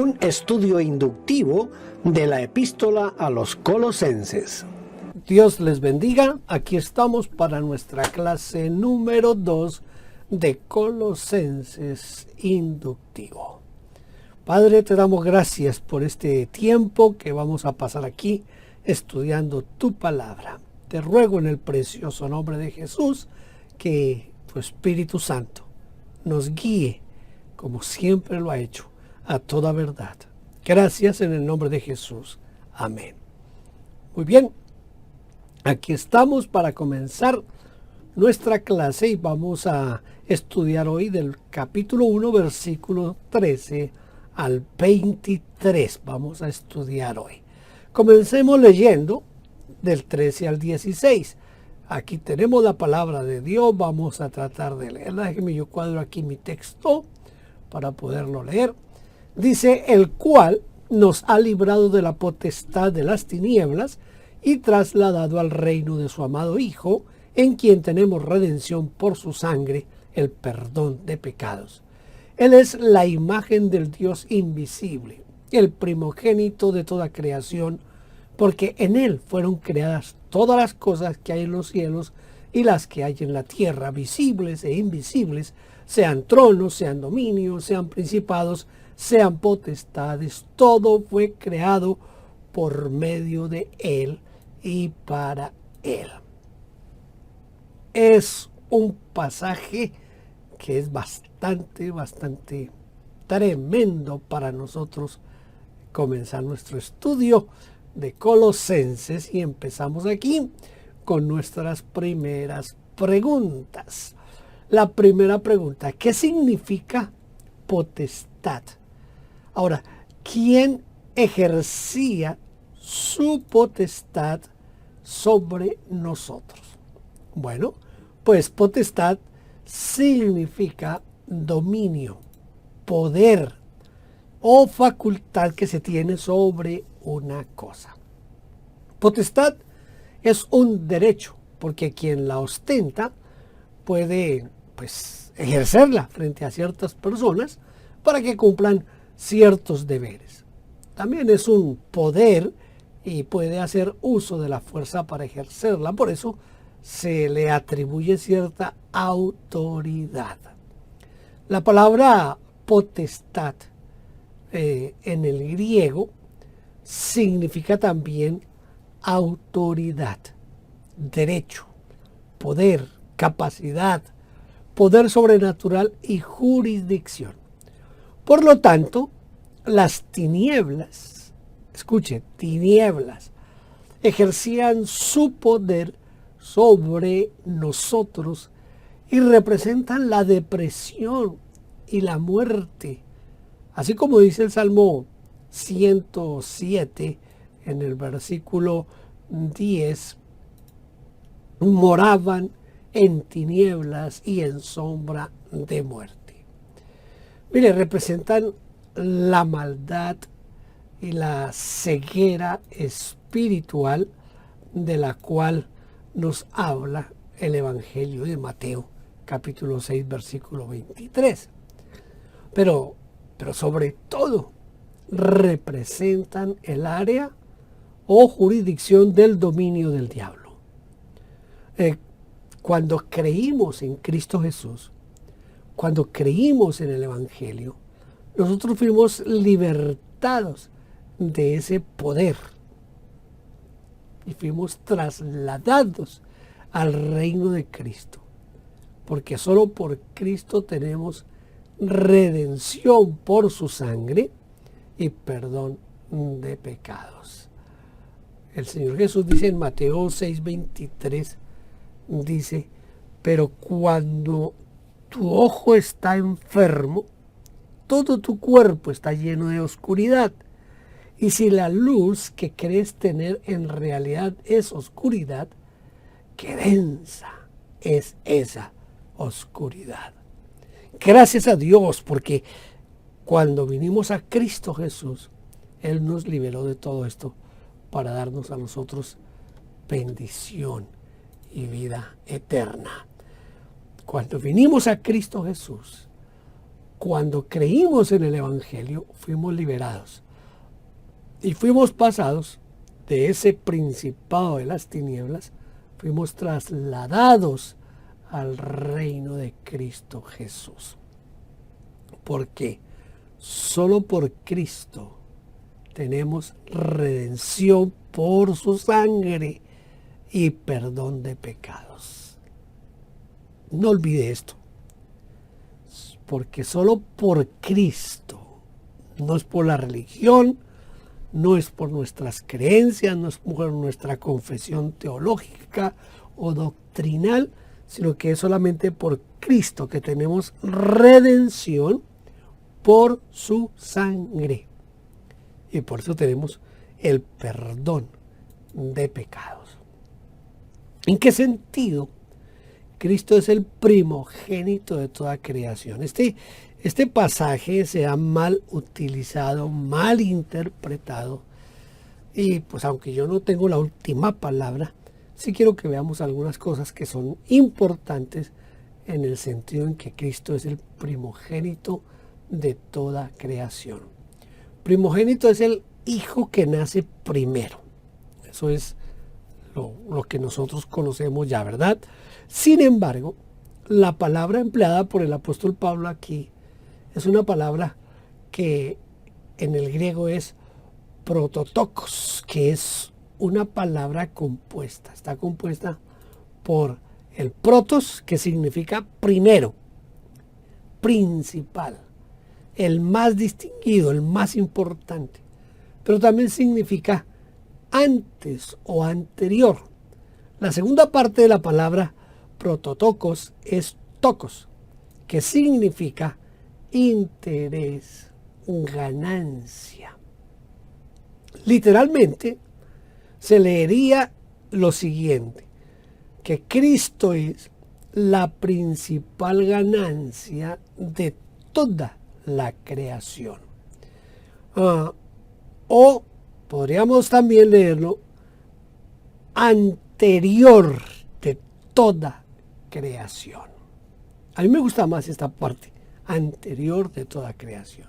Un estudio inductivo de la epístola a los Colosenses. Dios les bendiga. Aquí estamos para nuestra clase número 2 de Colosenses inductivo. Padre, te damos gracias por este tiempo que vamos a pasar aquí estudiando tu palabra. Te ruego en el precioso nombre de Jesús que tu Espíritu Santo nos guíe como siempre lo ha hecho a toda verdad. Gracias en el nombre de Jesús. Amén. Muy bien, aquí estamos para comenzar nuestra clase y vamos a estudiar hoy del capítulo 1, versículo 13 al 23. Vamos a estudiar hoy. Comencemos leyendo del 13 al 16. Aquí tenemos la palabra de Dios. Vamos a tratar de leerla. Déjeme yo cuadro aquí mi texto para poderlo leer. Dice, el cual nos ha librado de la potestad de las tinieblas y trasladado al reino de su amado Hijo, en quien tenemos redención por su sangre, el perdón de pecados. Él es la imagen del Dios invisible, el primogénito de toda creación, porque en él fueron creadas todas las cosas que hay en los cielos y las que hay en la tierra, visibles e invisibles, sean tronos, sean dominios, sean principados, sean potestades. Todo fue creado por medio de él y para él. Es un pasaje que es bastante tremendo para nosotros comenzar nuestro estudio de Colosenses y empezamos aquí con nuestras primeras preguntas. La primera pregunta, ¿qué significa potestad? Ahora, ¿quién ejercía su potestad sobre nosotros? Bueno, pues potestad significa dominio, poder o facultad que se tiene sobre una cosa. Potestad es un derecho, porque quien la ostenta puede ejercerla frente a ciertas personas para que cumplan ciertos deberes. También es un poder y puede hacer uso de la fuerza para ejercerla. Por eso se le atribuye cierta autoridad. La palabra potestad en el griego significa también autoridad, derecho, poder, capacidad, poder sobrenatural y jurisdicción. Por lo tanto, las tinieblas, escuche, tinieblas, ejercían su poder sobre nosotros y representan la depresión y la muerte. Así como dice el Salmo 107 en el versículo 10, moraban en tinieblas y en sombra de muerte. Mire, representan la maldad y la ceguera espiritual de la cual nos habla el Evangelio de Mateo, capítulo 6, versículo 23. Pero sobre todo, representan el área o jurisdicción del dominio del diablo. Cuando creímos en Cristo Jesús, cuando creímos en el Evangelio, nosotros fuimos libertados de ese poder y fuimos trasladados al reino de Cristo, porque solo por Cristo tenemos redención por su sangre y perdón de pecados. El Señor Jesús dice en Mateo 6:23, dice, pero cuando tu ojo está enfermo, todo tu cuerpo está lleno de oscuridad. Y si la luz que crees tener en realidad es oscuridad, qué densa es esa oscuridad. Gracias a Dios, porque cuando vinimos a Cristo Jesús, Él nos liberó de todo esto para darnos a nosotros bendición y vida eterna. Cuando vinimos a Cristo Jesús, cuando creímos en el Evangelio, fuimos liberados y fuimos pasados de ese principado de las tinieblas, fuimos trasladados al reino de Cristo Jesús. Porque solo por Cristo tenemos redención por su sangre y perdón de pecados. No olvide esto. Porque solo por Cristo, no es por la religión, no es por nuestras creencias, no es por nuestra confesión teológica o doctrinal, sino que es solamente por Cristo que tenemos redención por su sangre. Y por eso tenemos el perdón de pecados. ¿En qué sentido? Cristo es el primogénito de toda creación. Este pasaje se ha mal utilizado, mal interpretado. Y pues aunque yo no tengo la última palabra, sí quiero que veamos algunas cosas que son importantes en el sentido en que Cristo es el primogénito de toda creación. Primogénito es el hijo que nace primero. Eso es lo que nosotros conocemos ya, ¿verdad? Sin embargo, la palabra empleada por el apóstol Pablo aquí es una palabra que en el griego es prototokos, que es una palabra compuesta. Está compuesta por el protos, que significa primero, principal, el más distinguido, el más importante. Pero también significa antes o anterior. La segunda parte de la palabra prototokos es tokos, que significa interés, ganancia. Literalmente se leería lo siguiente, que Cristo es la principal ganancia de toda la creación. O podríamos también leerlo anterior de toda creación. A mí me gusta más esta parte, anterior de toda creación.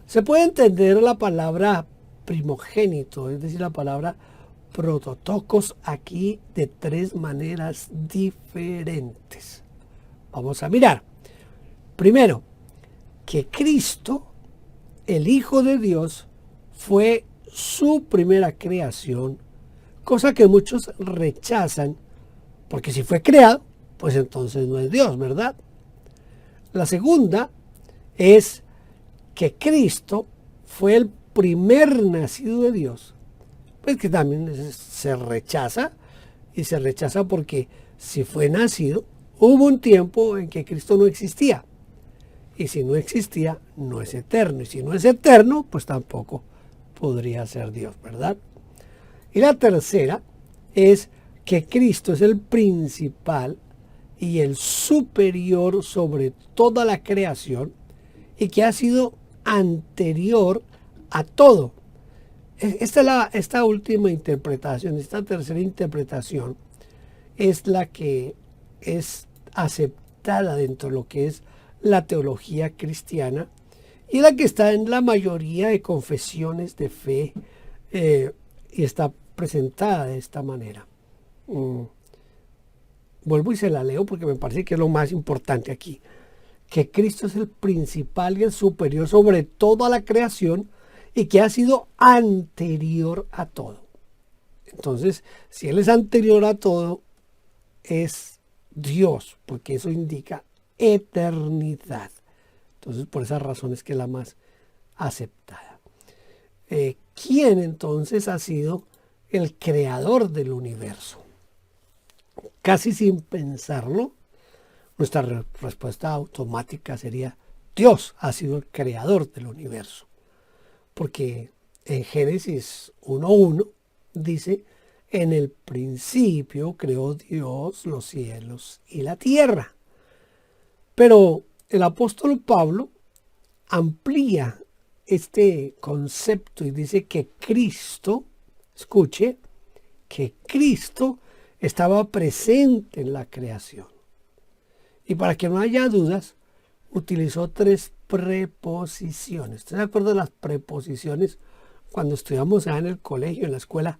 Se puede entender la palabra primogénito, es decir, la palabra prototokos aquí de tres maneras diferentes. Vamos a mirar. Primero, que Cristo, el Hijo de Dios, fue su primera creación, cosa que muchos rechazan, porque si fue creado, pues entonces no es Dios, ¿verdad? La segunda es que Cristo fue el primer nacido de Dios, pues que también se rechaza, y se rechaza porque si fue nacido, hubo un tiempo en que Cristo no existía, y si no existía, no es eterno, y si no es eterno, pues tampoco podría ser Dios, ¿verdad? Y la tercera es que Cristo es el principal y el superior sobre toda la creación y que ha sido anterior a todo. Esta última interpretación, esta tercera interpretación es la que es aceptada dentro de lo que es la teología cristiana y la que está en la mayoría de confesiones de fe y está presentada de esta manera. Vuelvo y se la leo porque me parece que es lo más importante aquí. Que Cristo es el principal y el superior sobre toda la creación y que ha sido anterior a todo. Entonces, si Él es anterior a todo, es Dios, porque eso indica eternidad. Entonces, por esas razones que es la más aceptada. ¿Quién entonces ha sido el creador del universo? Casi sin pensarlo, nuestra respuesta automática sería: Dios ha sido el creador del universo. Porque en Génesis 1:1 dice: en el principio creó Dios los cielos y la tierra. Pero el apóstol Pablo amplía este concepto y dice que Cristo, escuche, que Cristo estaba presente en la creación. Y para que no haya dudas, utilizó tres preposiciones. ¿Estás de acuerdo de las preposiciones? Cuando estudiamos en el colegio, en la escuela,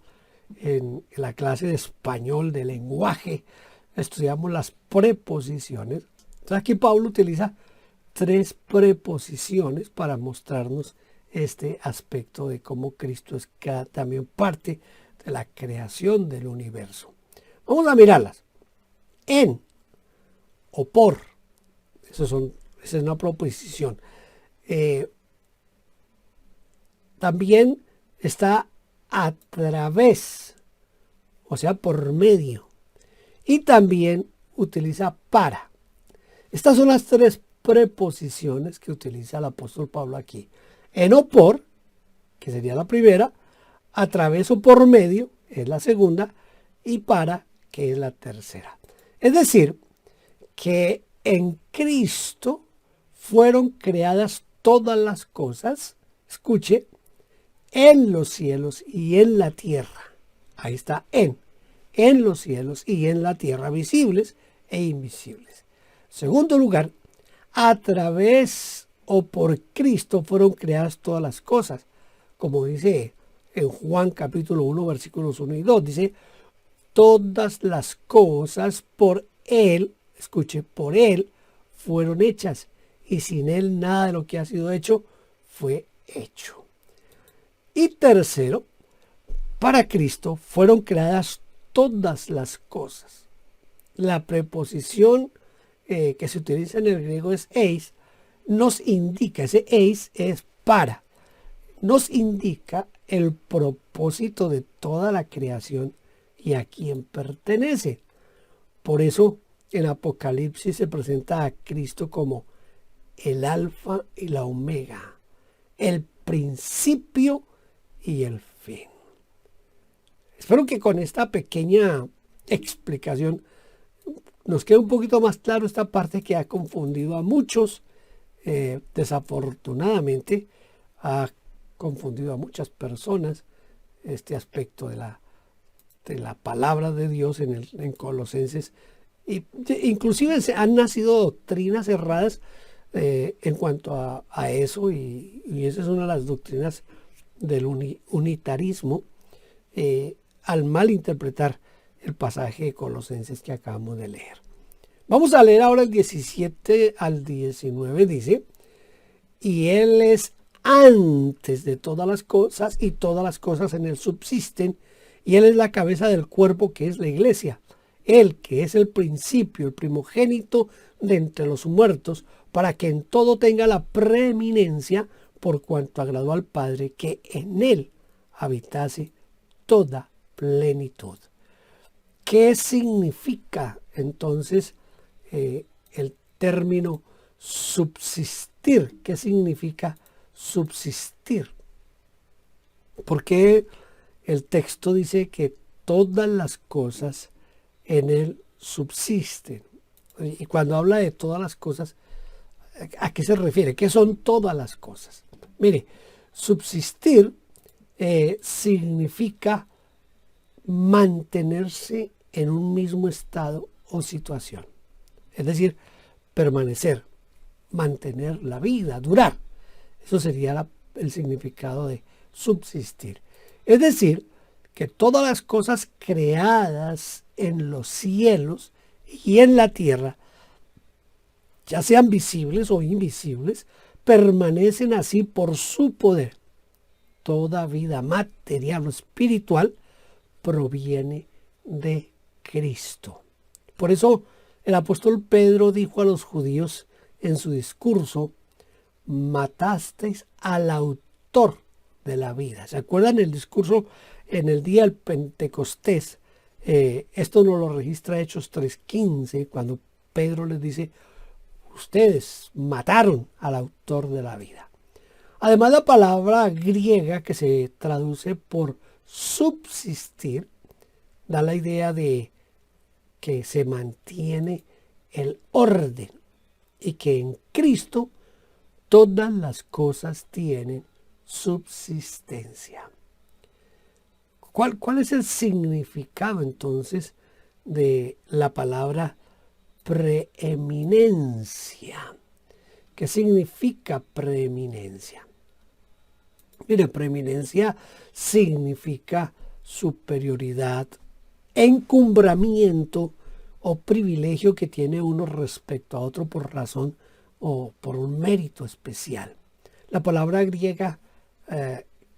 en la clase de español, de lenguaje, estudiamos las preposiciones. Entonces aquí Pablo utiliza tres preposiciones para mostrarnos este aspecto de cómo Cristo es también parte de la creación del universo. Vamos a mirarlas. En o por. Esa es una proposición. También está a través, o sea, por medio. Y también utiliza para. Estas son las tres preposiciones que utiliza el apóstol Pablo aquí. En o por, que sería la primera, a través o por medio, es la segunda, y para, que es la tercera. Es decir, que en Cristo fueron creadas todas las cosas, escuche, en los cielos y en la tierra. Ahí está en los cielos y en la tierra, visibles e invisibles. Segundo lugar, a través o por Cristo fueron creadas todas las cosas. Como dice en Juan capítulo 1, versículos 1 y 2, dice, todas las cosas por Él, escuche, por Él fueron hechas, y sin Él nada de lo que ha sido hecho fue hecho. Y tercero, para Cristo fueron creadas todas las cosas. La preposición que se utiliza en el griego es eis, nos indica, ese eis es para, nos indica el propósito de toda la creación y a quién pertenece. Por eso en Apocalipsis se presenta a Cristo como el alfa y la omega, el principio y el fin. Espero que con esta pequeña explicación nos quede un poquito más claro esta parte que ha confundido a muchos. Desafortunadamente ha confundido a muchas personas este aspecto de la palabra de Dios en Colosenses. Y inclusive han nacido doctrinas erradas en cuanto a eso, y esa es una de las doctrinas del unitarismo, al malinterpretar el pasaje de Colosenses que acabamos de leer. Vamos a leer ahora el 17 al 19, dice, y Él es antes de todas las cosas, y todas las cosas en Él subsisten, y Él es la cabeza del cuerpo que es la iglesia. Él que es el principio, el primogénito de entre los muertos, para que en todo tenga la preeminencia, por cuanto agradó al Padre que en Él habitase toda plenitud. ¿Qué significa entonces el término subsistir? ¿Qué significa subsistir? Porque el texto dice que todas las cosas en Él subsisten. Y cuando habla de todas las cosas, ¿a qué se refiere? ¿Qué son todas las cosas? Mire, subsistir significa mantenerse en un mismo estado o situación. Es decir, permanecer, mantener la vida, durar. Eso sería el significado de subsistir. Es decir, que todas las cosas creadas en los cielos y en la tierra, ya sean visibles o invisibles, permanecen así por su poder. Toda vida material o espiritual proviene de Cristo. Por eso el apóstol Pedro dijo a los judíos en su discurso, matasteis al autor de la vida. ¿Se acuerdan el discurso en el día del Pentecostés? Esto nos lo registra Hechos 3:15, cuando Pedro les dice, ustedes mataron al autor de la vida. Además, la palabra griega que se traduce por subsistir da la idea de que se mantiene el orden y que en Cristo todas las cosas tienen subsistencia. ¿Cuál es el significado entonces de la palabra preeminencia? ¿Qué significa preeminencia? Mire, preeminencia significa superioridad, encumbramiento o privilegio que tiene uno respecto a otro por razón o por un mérito especial. La palabra griega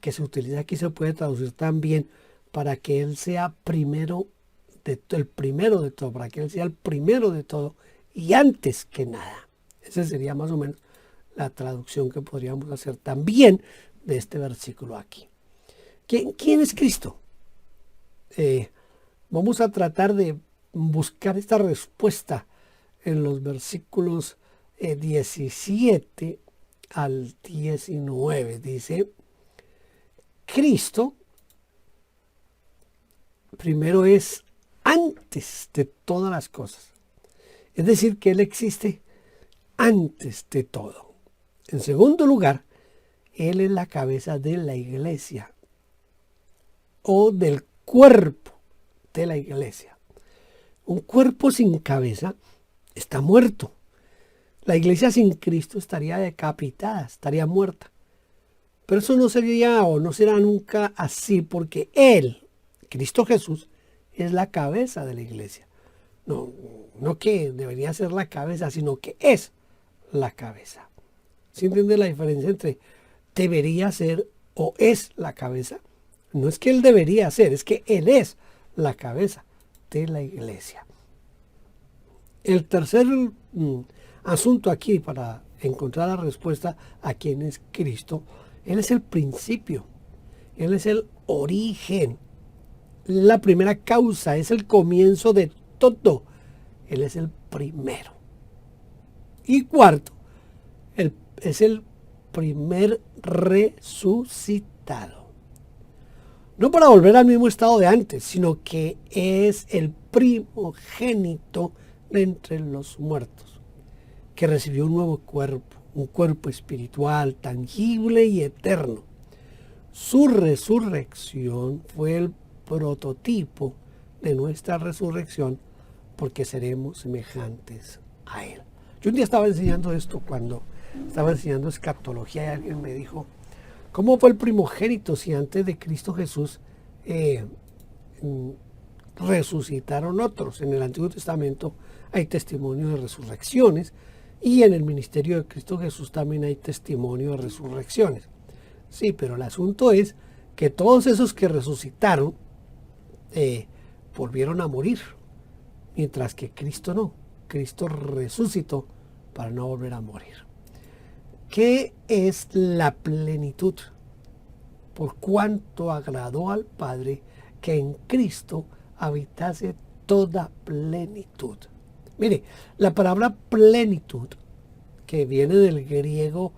que se utiliza aquí se puede traducir también para que Él sea el primero de todo, para que Él sea el primero de todo y antes que nada. Esa sería más o menos la traducción que podríamos hacer también de este versículo aquí. ¿Quién es Cristo? Vamos a tratar de buscar esta respuesta en los versículos 17 al 19. Dice, Cristo primero es antes de todas las cosas. Es decir, que Él existe antes de todo. En segundo lugar, Él es la cabeza de la iglesia o del cuerpo de la iglesia. Un cuerpo sin cabeza está muerto. La iglesia sin Cristo estaría decapitada, estaría muerta. Pero eso no sería o no será nunca así porque Él, Cristo Jesús, es la cabeza de la iglesia. No que debería ser la cabeza, sino que es la cabeza. ¿Sí entiende la diferencia entre debería ser o es la cabeza? No es que Él debería ser, es que Él es la cabeza de la iglesia. El tercer asunto aquí para encontrar la respuesta a quién es Cristo, Él es el principio, Él es el origen, la primera causa, es el comienzo de todo. Él es el primero. Y cuarto, es el primer resucitado. No para volver al mismo estado de antes, sino que es el primogénito de entre los muertos, que recibió un nuevo cuerpo, un cuerpo espiritual, tangible y eterno. Su resurrección fue el prototipo de nuestra resurrección, porque seremos semejantes a Él. Yo un día estaba enseñando esto cuando estaba enseñando escatología y alguien me dijo, ¿cómo fue el primogénito si antes de Cristo Jesús resucitaron otros? En el Antiguo Testamento hay testimonio de resurrecciones y en el ministerio de Cristo Jesús también hay testimonio de resurrecciones. Sí, pero el asunto es que todos esos que resucitaron volvieron a morir, mientras que Cristo no. Cristo resucitó para no volver a morir. ¿Qué es la plenitud? Por cuanto agradó al Padre que en Cristo habitase toda plenitud. Mire, la palabra plenitud, que viene del griego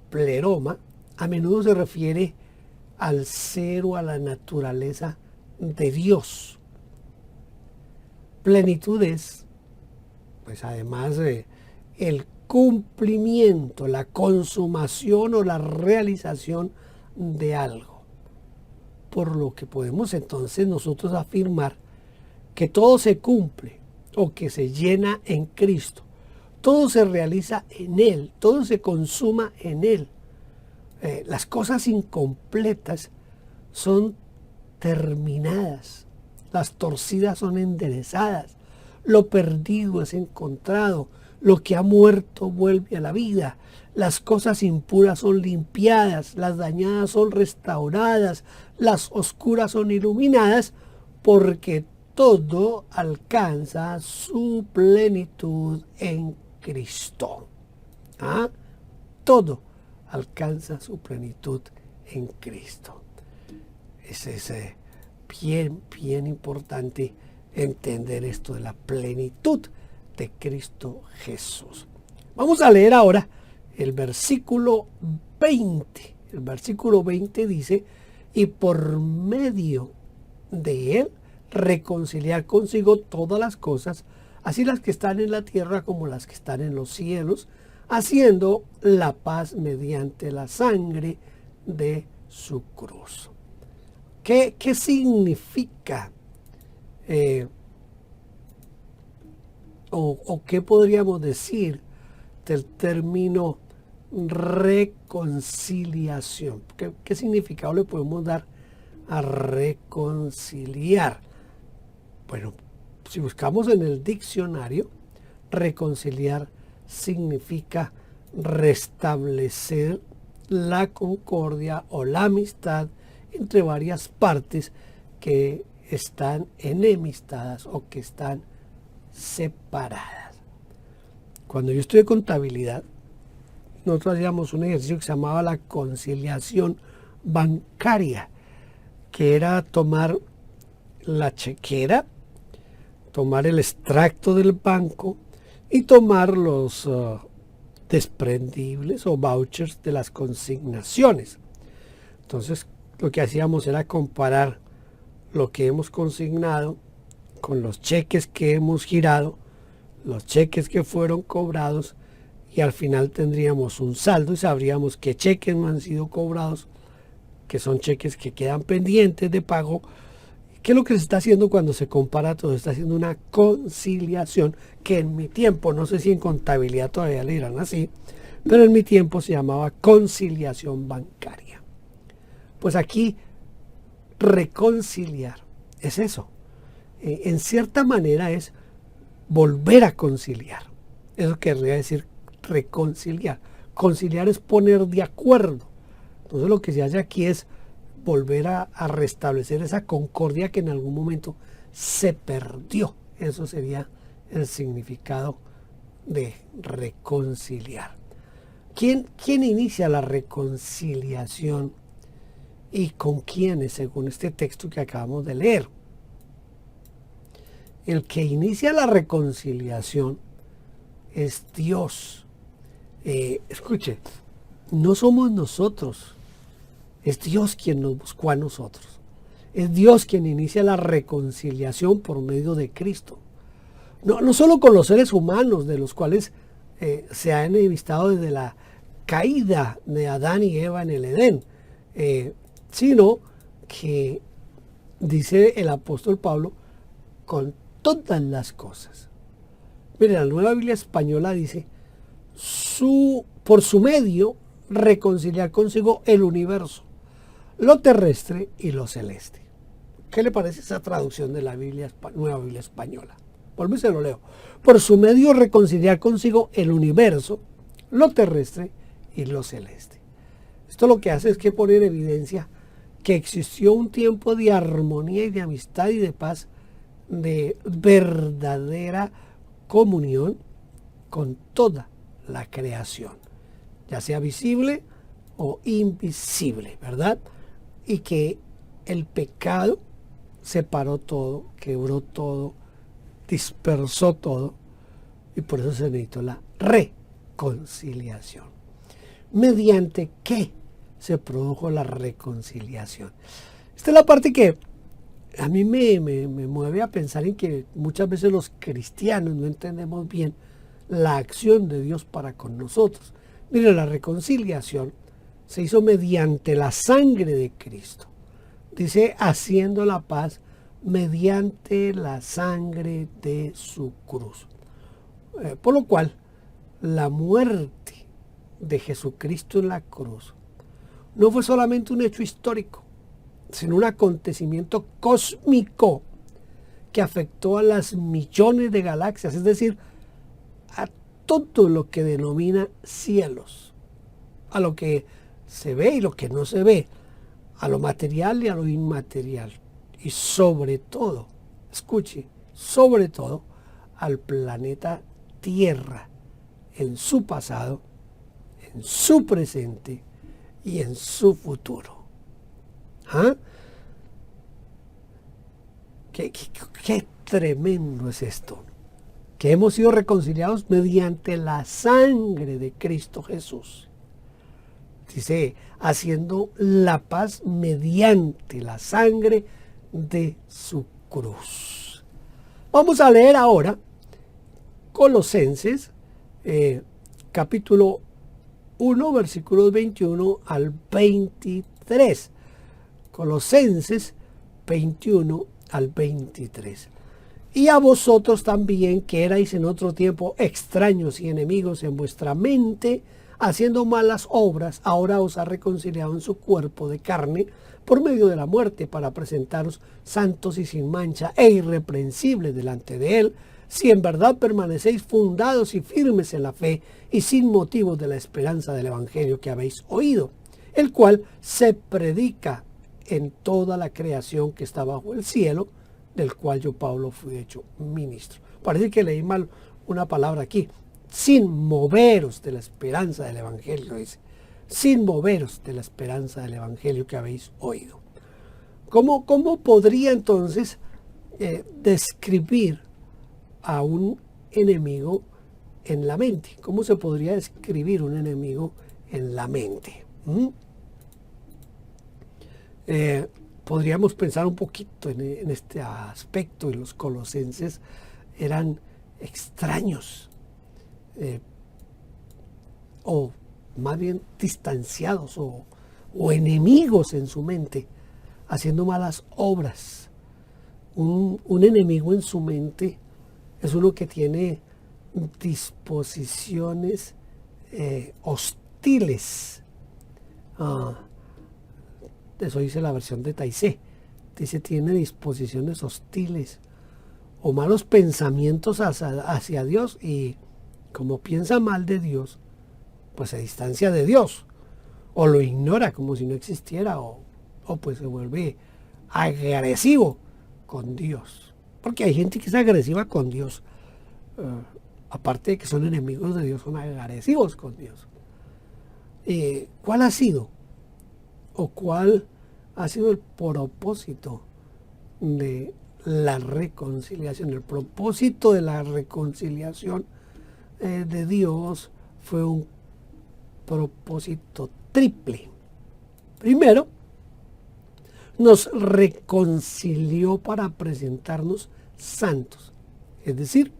pleroma, a menudo se refiere al ser o a la naturaleza de Dios. Plenitud es, pues además el cumplimiento, la consumación o la realización de algo. Por lo que podemos entonces nosotros afirmar que todo se cumple o que se llena en Cristo. Todo se realiza en Él, todo se consuma en Él. Las cosas incompletas son terminadas, las torcidas son enderezadas, lo perdido es encontrado, lo que ha muerto vuelve a la vida, las cosas impuras son limpiadas, las dañadas son restauradas, las oscuras son iluminadas, porque todo alcanza su plenitud en Cristo. ¿Ah? Todo alcanza su plenitud en Cristo. Es bien importante entender esto de la plenitud de Cristo Jesús. Vamos a leer ahora el versículo 20. El versículo 20 dice, y por medio de Él reconciliar consigo todas las cosas, así las que están en la tierra como las que están en los cielos, haciendo la paz mediante la sangre de su cruz. ¿Qué significa o qué podríamos decir está el término reconciliación. ¿Qué significado le podemos dar a reconciliar? Bueno, si buscamos en el diccionario, reconciliar significa restablecer la concordia o la amistad entre varias partes que están enemistadas o que están separadas. Cuando yo estudié contabilidad, nosotros hacíamos un ejercicio que se llamaba la conciliación bancaria, que era tomar la chequera, tomar el extracto del banco y tomar los desprendibles o vouchers de las consignaciones. Entonces, lo que hacíamos era comparar lo que hemos consignado con los cheques que hemos girado, los cheques que fueron cobrados, y al final tendríamos un saldo y sabríamos qué cheques no han sido cobrados, que son cheques que quedan pendientes de pago. ¿Qué es lo que se está haciendo cuando se compara todo? Se está haciendo una conciliación, que en mi tiempo, no sé si en contabilidad todavía le dirán así, pero en mi tiempo se llamaba conciliación bancaria. Pues aquí, reconciliar es eso. En cierta manera es volver a conciliar. Eso querría decir reconciliar. Conciliar es poner de acuerdo. Entonces lo que se hace aquí es volver a restablecer esa concordia que en algún momento se perdió. Eso sería el significado de reconciliar. ¿Quién inicia la reconciliación y con quiénes, según este texto que acabamos de leer? El que inicia la reconciliación es Dios. Escuche, no somos nosotros. Es Dios quien nos buscó a nosotros. Es Dios quien inicia la reconciliación por medio de Cristo. No solo con los seres humanos, de los cuales se ha enemistado desde la caída de Adán y Eva en el Edén, sino que, dice el apóstol Pablo, con todas las cosas. Mire, la Nueva Biblia Española dice, por su medio reconciliar consigo el universo, lo terrestre y lo celeste. ¿Qué le parece esa traducción de la Nueva Biblia Española? Vuelvo y se lo leo. Por su medio reconciliar consigo el universo, lo terrestre y lo celeste. Esto lo que hace es que pone en evidencia que existió un tiempo de armonía y de amistad y de paz, de verdadera comunión con toda la creación, ya sea visible o invisible, ¿verdad? Y que el pecado separó todo, quebró todo, dispersó todo, y por eso se necesitó la reconciliación. ¿Mediante qué se produjo la reconciliación? Esta es la parte que a mí me mueve a pensar en que muchas veces los cristianos no entendemos bien la acción de Dios para con nosotros. Mire, la reconciliación se hizo mediante la sangre de Cristo. Dice, haciendo la paz mediante la sangre de su cruz. Por lo cual, la muerte de Jesucristo en la cruz no fue solamente un hecho histórico, sino un acontecimiento cósmico que afectó a las millones de galaxias, es decir, a todo lo que denomina cielos, a lo que se ve y lo que no se ve, a lo material y a lo inmaterial, y sobre todo, escuche, sobre todo al planeta Tierra, en su pasado, en su presente y en su futuro. ¿Ah? Qué tremendo es esto, que hemos sido reconciliados mediante la sangre de Cristo Jesús. Dice, haciendo la paz mediante la sangre de su cruz. Vamos a leer ahora Colosenses, capítulo 1, versículos 21 al 23. Colosenses 21 al 23. Y a vosotros también, que erais en otro tiempo extraños y enemigos en vuestra mente, haciendo malas obras, ahora os ha reconciliado en su cuerpo de carne por medio de la muerte, para presentaros santos y sin mancha e irreprensibles delante de él, si en verdad permanecéis fundados y firmes en la fe y sin motivos de la esperanza del evangelio que habéis oído, el cual se predica en toda la creación que está bajo el cielo, del cual yo, Pablo, fui hecho ministro. Parece que leí mal una palabra aquí. Sin moveros de la esperanza del evangelio, dice. Sin moveros de la esperanza del evangelio que habéis oído. ¿Cómo podría entonces describir a un enemigo en la mente? ¿Cómo se podría describir un enemigo en la mente? Podríamos pensar un poquito en este aspecto. Y los colosenses eran extraños, o más bien distanciados o enemigos en su mente, haciendo malas obras. Un enemigo en su mente es uno que tiene disposiciones hostiles. Eso dice la versión de Taizé. Dice, tiene disposiciones hostiles o malos pensamientos hacia Dios, y como piensa mal de Dios, pues se distancia de Dios, o lo ignora como si no existiera, o pues se vuelve agresivo con Dios. Porque hay gente que es agresiva con Dios. Aparte de que son enemigos de Dios, son agresivos con Dios. ¿Cuál ha sido? ¿O cuál ha sido el propósito de la reconciliación? El propósito de la reconciliación de Dios fue un propósito triple. Primero, nos reconcilió para presentarnos santos, es decir,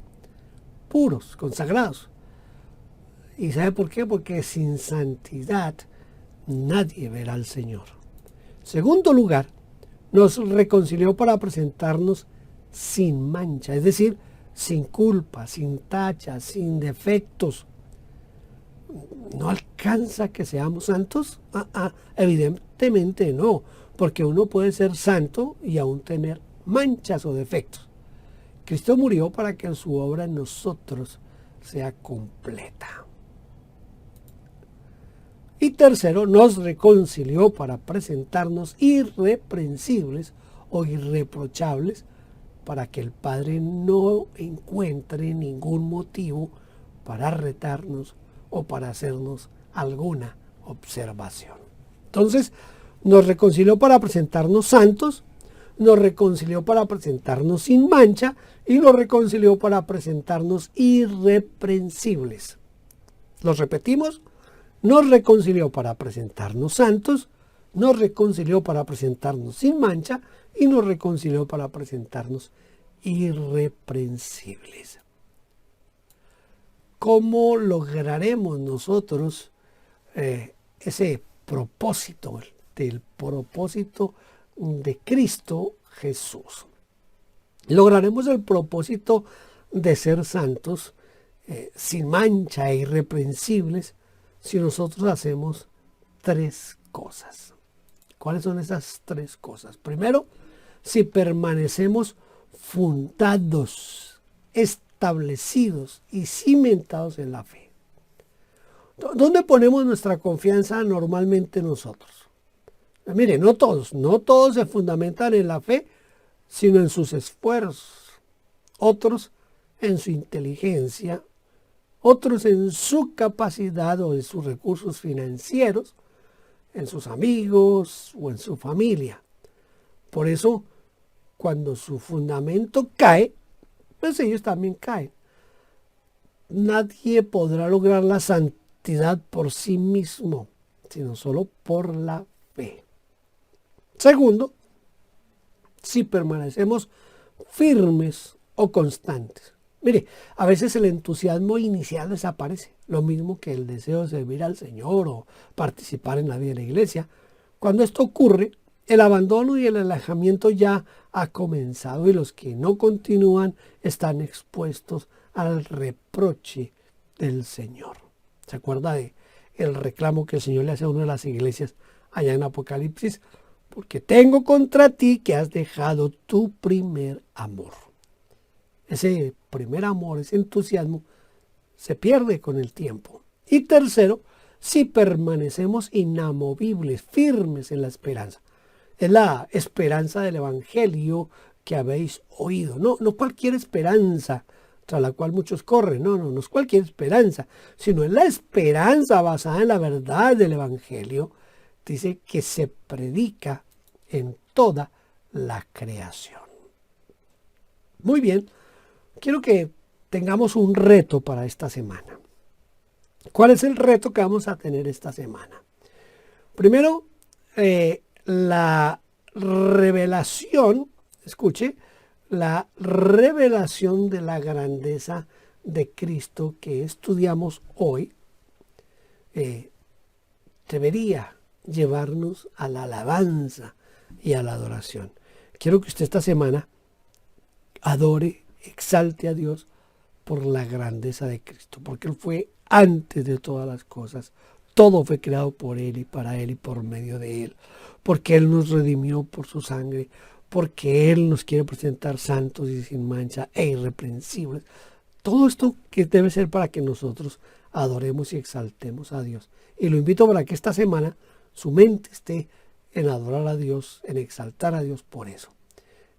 puros, consagrados. ¿Y sabe por qué? Porque sin santidad nadie verá al Señor. Segundo lugar, nos reconcilió para presentarnos sin mancha, es decir, sin culpa, sin tacha, sin defectos. ¿No alcanza que seamos santos? Evidentemente no, porque uno puede ser santo y aún tener manchas o defectos. Cristo murió para que su obra en nosotros sea completa. Y tercero, nos reconcilió para presentarnos irreprensibles o irreprochables, para que el Padre no encuentre ningún motivo para retarnos o para hacernos alguna observación. Entonces, nos reconcilió para presentarnos santos, nos reconcilió para presentarnos sin mancha, y nos reconcilió para presentarnos irreprensibles. ¿Los repetimos? Nos reconcilió para presentarnos santos, nos reconcilió para presentarnos sin mancha, y nos reconcilió para presentarnos irreprensibles. ¿Cómo lograremos nosotros ese propósito, del propósito de Cristo Jesús? Lograremos el propósito de ser santos, sin mancha e irreprensibles, si nosotros hacemos tres cosas. ¿Cuáles son esas tres cosas? Primero, si permanecemos fundados, establecidos y cimentados en la fe. ¿Dónde ponemos nuestra confianza normalmente nosotros? Mire, no todos se fundamentan en la fe, sino en sus esfuerzos. Otros en su inteligencia, otros en su capacidad o en sus recursos financieros, en sus amigos o en su familia. Por eso, cuando su fundamento cae, pues ellos también caen. Nadie podrá lograr la santidad por sí mismo, sino solo por la fe. Segundo, si permanecemos firmes o constantes. Mire, a veces el entusiasmo inicial desaparece, lo mismo que el deseo de servir al Señor o participar en la vida de la iglesia. Cuando esto ocurre, El abandono y el alejamiento ya ha comenzado y los que no continúan están expuestos al reproche del Señor. ¿Se acuerda de el reclamo que el Señor le hace a una de las iglesias allá en Apocalipsis? Porque tengo contra ti que has dejado tu primer amor. Ese primer amor, ese entusiasmo, se pierde con el tiempo. Y tercero, si permanecemos inamovibles, firmes en la esperanza. Es la esperanza del Evangelio que habéis oído. No cualquier esperanza tras la cual muchos corren. No es cualquier esperanza, sino es la esperanza basada en la verdad del Evangelio. Dice que se predica en toda la creación. Muy bien, quiero que tengamos un reto para esta semana. ¿Cuál es el reto que vamos a tener esta semana? Primero, la revelación, escuche, la revelación de la grandeza de Cristo que estudiamos hoy debería llevarnos a la alabanza y a la adoración. Quiero que usted esta semana adore, exalte a Dios por la grandeza de Cristo, porque Él fue antes de todas las cosas. Todo fue creado por Él y para Él y por medio de Él, porque Él nos redimió por su sangre, porque Él nos quiere presentar santos y sin mancha e irreprensibles. Todo esto que debe ser para que nosotros adoremos y exaltemos a Dios. Y lo invito para que esta semana su mente esté en adorar a Dios, en exaltar a Dios por eso.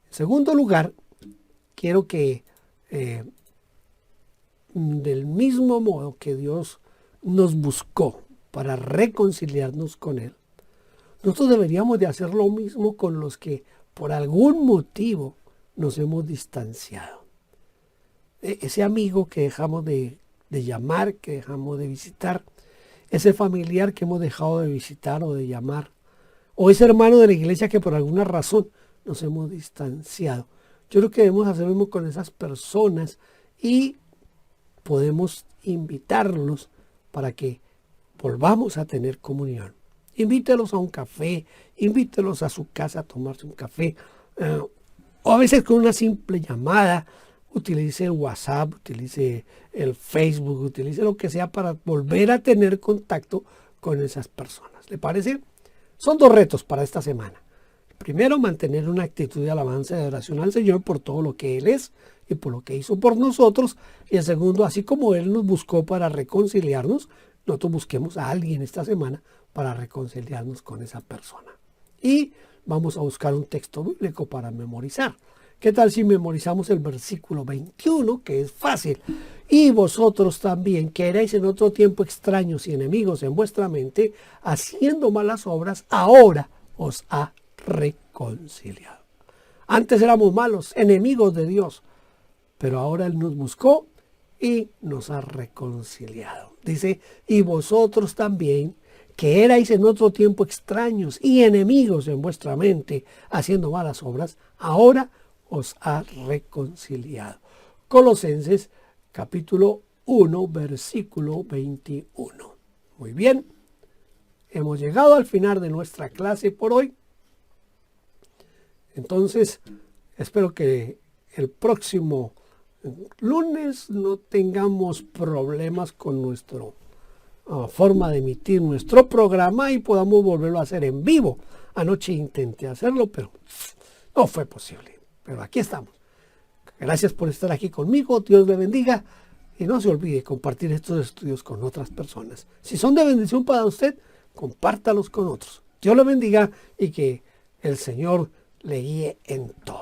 En segundo lugar, quiero que del mismo modo que Dios nos buscó para reconciliarnos con Él, nosotros deberíamos de hacer lo mismo con los que por algún motivo nos hemos distanciado. Ese amigo que dejamos de llamar, que dejamos de visitar, ese familiar que hemos dejado de visitar o de llamar, o ese hermano de la iglesia que por alguna razón nos hemos distanciado. Yo creo que debemos hacer lo mismo con esas personas y podemos invitarlos para que volvamos a tener comunión. Invítelos a un café, invítelos a su casa a tomarse un café, o a veces con una simple llamada. Utilice el WhatsApp, utilice el Facebook, utilice lo que sea para volver a tener contacto con esas personas. ¿Le parece? Son dos retos para esta semana. Primero, mantener una actitud de alabanza y de adoración al Señor por todo lo que Él es y por lo que hizo por nosotros. Y el segundo, así como Él nos buscó para reconciliarnos, nosotros busquemos a alguien esta semana para reconciliarnos con esa persona. Y vamos a buscar un texto bíblico para memorizar. ¿Qué tal si memorizamos el versículo 21, que es fácil? Y vosotros también, que erais en otro tiempo extraños y enemigos en vuestra mente, haciendo malas obras, ahora os ha reconciliado. Antes éramos malos, enemigos de Dios, pero ahora Él nos buscó y nos ha reconciliado. Dice, y vosotros también, que erais en otro tiempo extraños y enemigos en vuestra mente, haciendo malas obras, ahora os ha reconciliado. Colosenses capítulo 1, versículo 21. Muy bien, hemos llegado al final de nuestra clase por hoy. Entonces, espero que el próximo lunes no tengamos problemas con nuestra forma de emitir nuestro programa y podamos volverlo a hacer en vivo. Anoche intenté hacerlo, pero no fue posible. Pero aquí estamos. Gracias por estar aquí conmigo. Dios le bendiga. Y no se olvide compartir estos estudios con otras personas. Si son de bendición para usted, compártalos con otros. Dios le bendiga y que el Señor le guíe en todo.